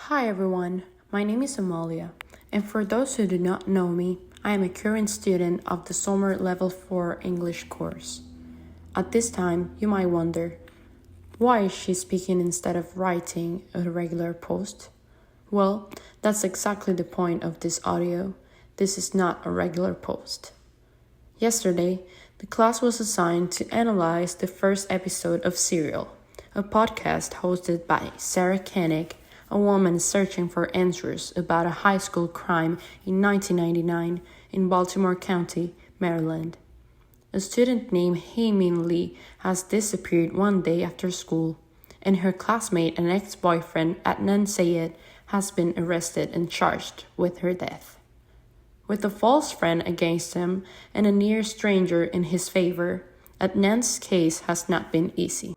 Hi everyone, my name is Amalia, and for those who do not know me, I am a current student of the summer Level 4 English course. At this time, you might wonder, why is she speaking instead of writing a regular post? Well, that's exactly the point of this audio. This is not a regular post. Yesterday, the class was assigned to analyze the first episode of Serial, a podcast hosted by Sarah Koenig, a woman searching for answers about a high school crime in 1999 in Baltimore County, Maryland. A student named Hae-Min Lee has disappeared one day after school, and her classmate and ex-boyfriend Adnan Syed has been arrested and charged with her death. With a false friend against him and a near stranger in his favor, Adnan's case has not been easy.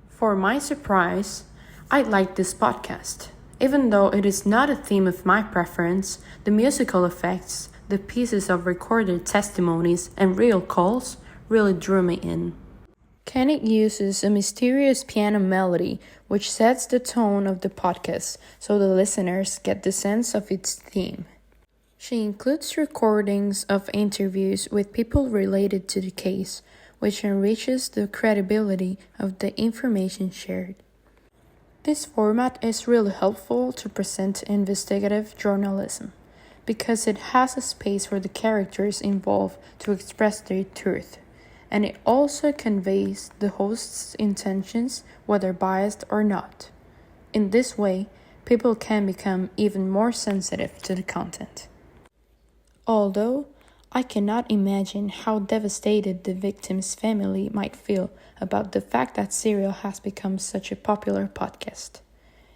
For my surprise, I like this podcast. Even though it is not a theme of my preference, the musical effects, the pieces of recorded testimonies, and real calls really drew me in. Koenig uses a mysterious piano melody which sets the tone of the podcast so the listeners get the sense of its theme. She includes recordings of interviews with people related to the case, which enriches the credibility of the information shared. This format is really helpful to present investigative journalism because it has a space for the characters involved to express their truth, and it also conveys the host's intentions, whether biased or not. In this way, people can become even more sensitive to the content. Although, I cannot imagine how devastated the victim's family might feel about the fact that Serial has become such a popular podcast.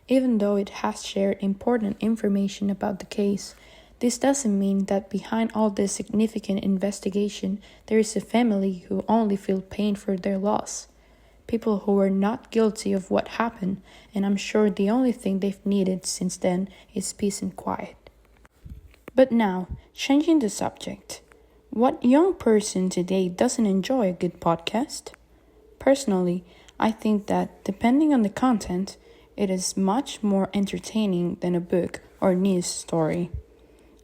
Even though it has shared important information about the case, this doesn't mean that behind all this significant investigation, there is a family who only feel pain for their loss. People who were not guilty of what happened, and I'm sure the only thing they've needed since then is peace and quiet. But now, changing the subject. What young person today doesn't enjoy a good podcast? Personally, I think that depending on the content, it is much more entertaining than a book or news story.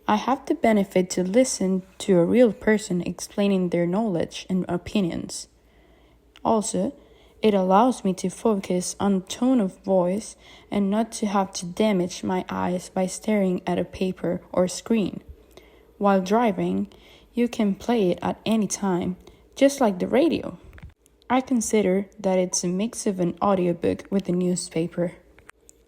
I have the benefit to listen to a real person explaining their knowledge and opinions. Also, it allows me to focus on tone of voice and not to have to damage my eyes by staring at a paper or screen. While driving, you can play it at any time, just like the radio. I consider that it's a mix of an audiobook with a newspaper.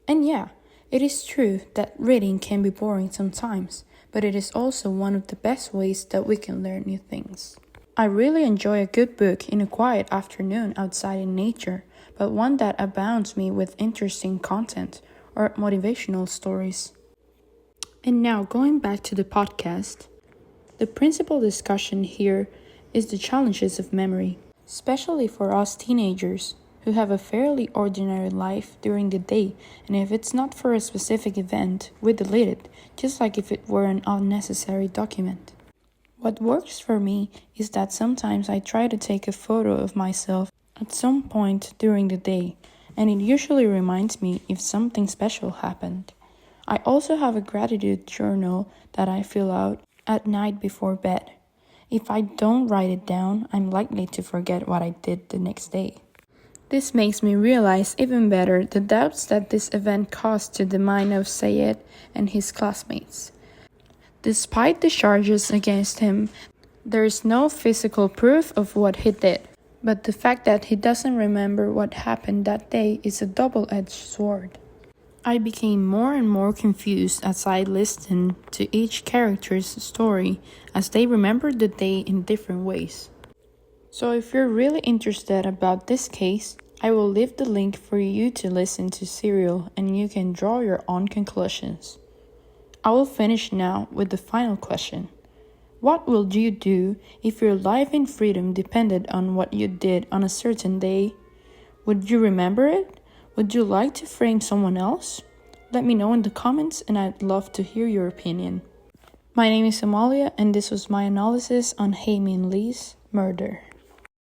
And yeah, it is true that reading can be boring sometimes, but it is also one of the best ways that we can learn new things. I really enjoy a good book in a quiet afternoon outside in nature, but one that abounds me with interesting content or motivational stories. And now going back to the podcast, the principal discussion here is the challenges of memory, especially for us teenagers who have a fairly ordinary life during the day, and if it's not for a specific event, we delete it, just like if it were an unnecessary document. What works for me is that sometimes I try to take a photo of myself at some point during the day, and it usually reminds me if something special happened. I also have a gratitude journal that I fill out at night before bed. If I don't write it down, I'm likely to forget what I did the next day. This makes me realize even better the doubts that this event caused to the mind of Syed and his classmates. Despite the charges against him, there is no physical proof of what he did, but the fact that he doesn't remember what happened that day is a double-edged sword. I became more and more confused as I listened to each character's story as they remembered the day in different ways. So if you're really interested about this case, I will leave the link for you to listen to Serial and you can draw your own conclusions. I will finish now with the final question. What would you do if your life in freedom depended on what you did on a certain day? Would you remember it? Would you like to frame someone else? Let me know in the comments and I'd love to hear your opinion. My name is Amalia and this was my analysis on Hae-Min Lee's murder.